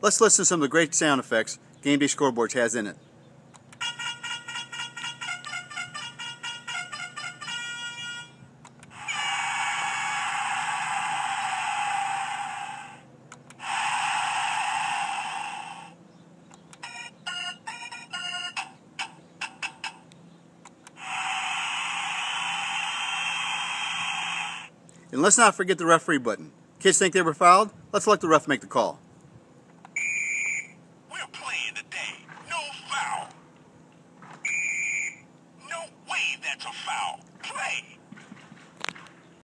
let's listen to some of the great sound effects GameDay scoreboards has in it. And let's not forget the referee button. Kids think they were fouled? Let's let the ref make the call. We're playing today. No foul. No way that's a foul. Play.